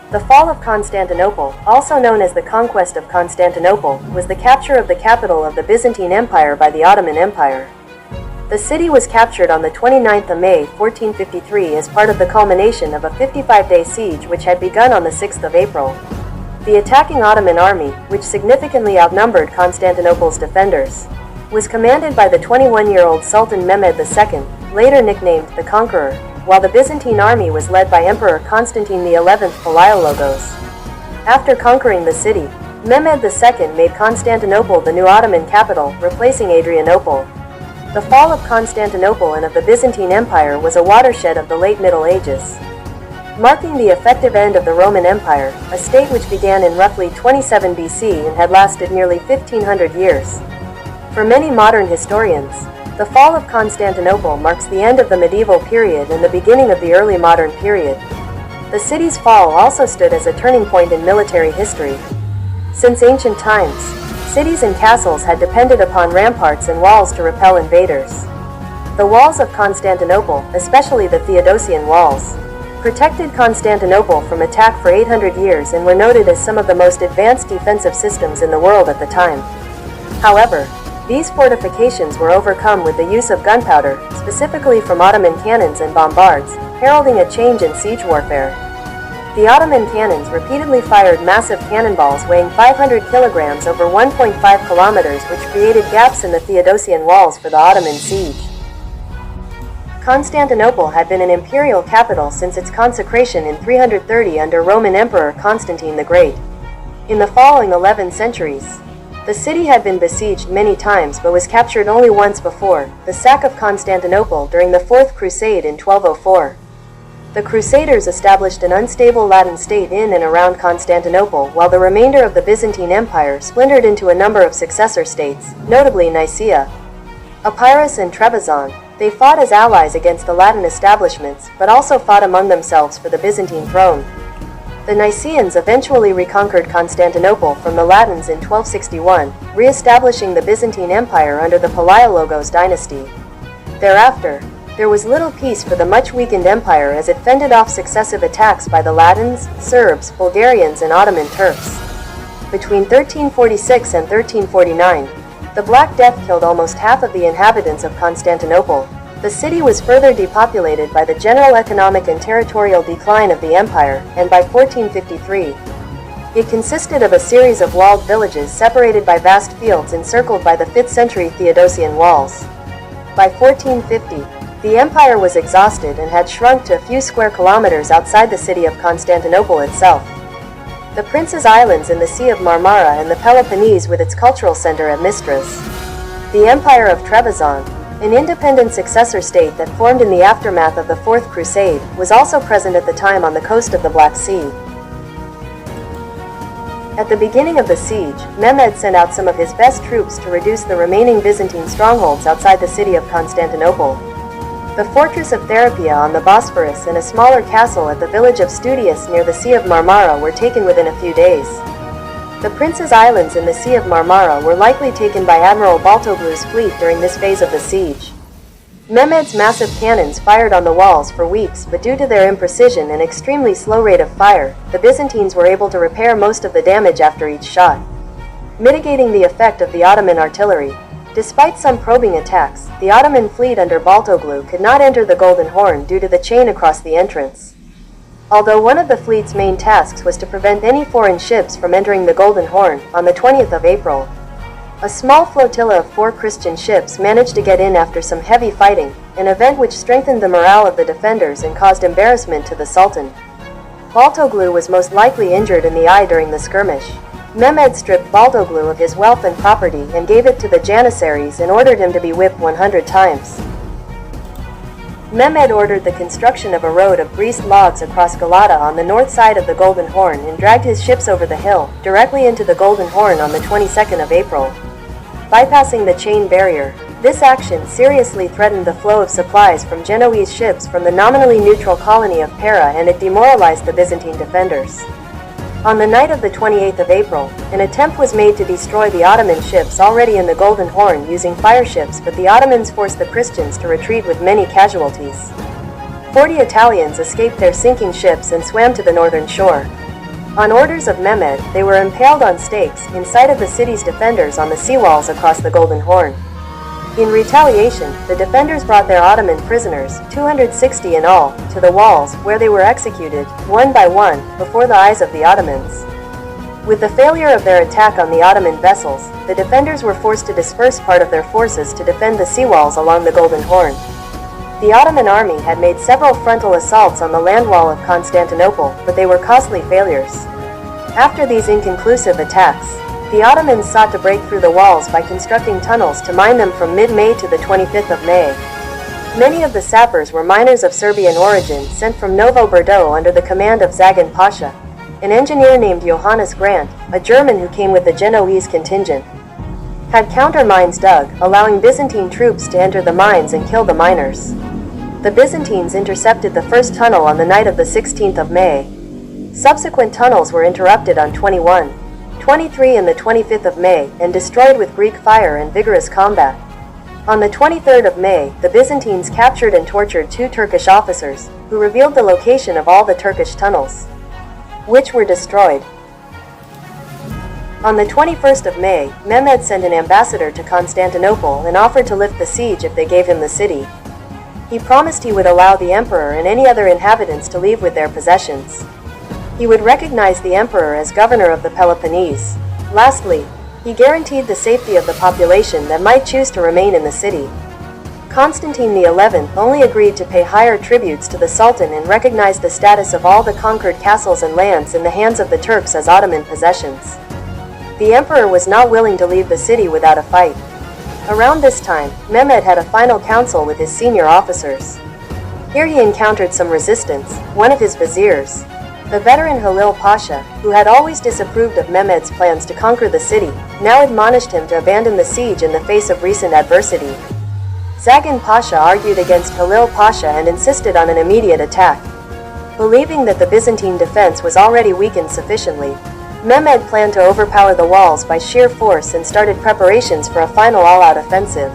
The fall of Constantinople, also known as the conquest of Constantinople, was the capture of the capital of the Byzantine Empire by the Ottoman Empire. The city was captured on the 29th of May, 1453 as part of the culmination of a 55-day siege which had begun on the 6th of April. The attacking Ottoman army, which significantly outnumbered Constantinople's defenders, was commanded by the 21-year-old Sultan Mehmed II, later nicknamed the Conqueror, while the Byzantine army was led by Emperor Constantine XI Palaiologos. After conquering the city, Mehmed II made Constantinople the new Ottoman capital, replacing Adrianople. The fall of Constantinople and of the Byzantine Empire was a watershed of the late Middle Ages, marking the effective end of the Roman Empire, a state which began in roughly 27 BC and had lasted nearly 1500 years. For many modern historians, the fall of Constantinople marks the end of the medieval period and the beginning of the early modern period. The city's fall also stood as a turning point in military history. Since ancient times, cities and castles had depended upon ramparts and walls to repel invaders. The walls of Constantinople, especially the Theodosian Walls, protected Constantinople from attack for 800 years and were noted as some of the most advanced defensive systems in the world at the time. However, these fortifications were overcome with the use of gunpowder, specifically from Ottoman cannons and bombards, heralding a change in siege warfare. The Ottoman cannons repeatedly fired massive cannonballs weighing 500 kilograms over 1.5 kilometers, which created gaps in the Theodosian Walls for the Ottoman siege. Constantinople had been an imperial capital since its consecration in 330 under Roman Emperor Constantine the Great. In the following 11 centuries, the city had been besieged many times but was captured only once before, the sack of Constantinople during the Fourth Crusade in 1204. The Crusaders established an unstable Latin state in and around Constantinople, while the remainder of the Byzantine Empire splintered into a number of successor states, notably Nicaea, Epirus and Trebizond. They fought as allies against the Latin establishments, but also fought among themselves for the Byzantine throne. The Nicaeans eventually reconquered Constantinople from the Latins in 1261, re-establishing the Byzantine Empire under the Palaiologos dynasty. Thereafter, there was little peace for the much-weakened empire as it fended off successive attacks by the Latins, Serbs, Bulgarians and Ottoman Turks. Between 1346 and 1349, the Black Death killed almost half of the inhabitants of Constantinople. The city was further depopulated by the general economic and territorial decline of the empire, and by 1453, it consisted of a series of walled villages separated by vast fields encircled by the 5th century Theodosian Walls. By 1450, the empire was exhausted and had shrunk to a few square kilometers outside the city of Constantinople itself. The Prince's Islands in the Sea of Marmara and the Peloponnese with its cultural center at Mistras. The Empire of Trebizond, an independent successor state that formed in the aftermath of the Fourth Crusade, was also present at the time on the coast of the Black Sea. At the beginning of the siege, Mehmed sent out some of his best troops to reduce the remaining Byzantine strongholds outside the city of Constantinople. The fortress of Therapia on the Bosphorus and a smaller castle at the village of Studius near the Sea of Marmara were taken within a few days. The Prince's Islands in the Sea of Marmara were likely taken by Admiral Baltoglu's fleet during this phase of the siege. Mehmed's massive cannons fired on the walls for weeks, but due to their imprecision and extremely slow rate of fire, the Byzantines were able to repair most of the damage after each shot, mitigating the effect of the Ottoman artillery. Despite some probing attacks, the Ottoman fleet under Baltoglu could not enter the Golden Horn due to the chain across the entrance. Although one of the fleet's main tasks was to prevent any foreign ships from entering the Golden Horn, on the 20th of April, a small flotilla of 4 Christian ships managed to get in after some heavy fighting, an event which strengthened the morale of the defenders and caused embarrassment to the Sultan. Baltoglu was most likely injured in the eye during the skirmish. Mehmed stripped Baltoglu of his wealth and property and gave it to the Janissaries and ordered him to be whipped 100 times. Mehmed ordered the construction of a road of greased logs across Galata on the north side of the Golden Horn and dragged his ships over the hill, directly into the Golden Horn on the 22nd of April. Bypassing the chain barrier, this action seriously threatened the flow of supplies from Genoese ships from the nominally neutral colony of Pera, and it demoralized the Byzantine defenders. On the night of the 28th of April, an attempt was made to destroy the Ottoman ships already in the Golden Horn using fireships, but the Ottomans forced the Christians to retreat with many casualties. 40 Italians escaped their sinking ships and swam to the northern shore. On orders of Mehmed, they were impaled on stakes in sight of the city's defenders on the seawalls across the Golden Horn. In retaliation, the defenders brought their Ottoman prisoners, 260 in all, to the walls, where they were executed, one by one, before the eyes of the Ottomans. With the failure of their attack on the Ottoman vessels, the defenders were forced to disperse part of their forces to defend the seawalls along the Golden Horn. The Ottoman army had made several frontal assaults on the land wall of Constantinople, but they were costly failures. After these inconclusive attacks, the Ottomans sought to break through the walls by constructing tunnels to mine them from mid-May to the 25th of May. Many of the sappers were miners of Serbian origin sent from Novo Brdo under the command of Zagan Pasha, an engineer named Johannes Grant, a German who came with the Genoese contingent. Had counter-mines dug, allowing Byzantine troops to enter the mines and kill the miners. The Byzantines intercepted the first tunnel on the night of the 16th of May. Subsequent tunnels were interrupted on 21, 23 and the 25th of May, and destroyed with Greek fire and vigorous combat. On the 23rd of May, the Byzantines captured and tortured 2 Turkish officers, who revealed the location of all the Turkish tunnels, which were destroyed. On the 21st of May, Mehmed sent an ambassador to Constantinople and offered to lift the siege if they gave him the city. He promised he would allow the emperor and any other inhabitants to leave with their possessions. He would recognize the emperor as governor of the Peloponnese. Lastly, he guaranteed the safety of the population that might choose to remain in the city. Constantine XI only agreed to pay higher tributes to the Sultan and recognized the status of all the conquered castles and lands in the hands of the Turks as Ottoman possessions. The emperor was not willing to leave the city without a fight. Around this time, Mehmed had a final council with his senior officers. Here he encountered some resistance. One of his viziers, the veteran Halil Pasha, who had always disapproved of Mehmed's plans to conquer the city, now admonished him to abandon the siege in the face of recent adversity. Zagan Pasha argued against Halil Pasha and insisted on an immediate attack. Believing that the Byzantine defense was already weakened sufficiently, Mehmed planned to overpower the walls by sheer force and started preparations for a final all-out offensive.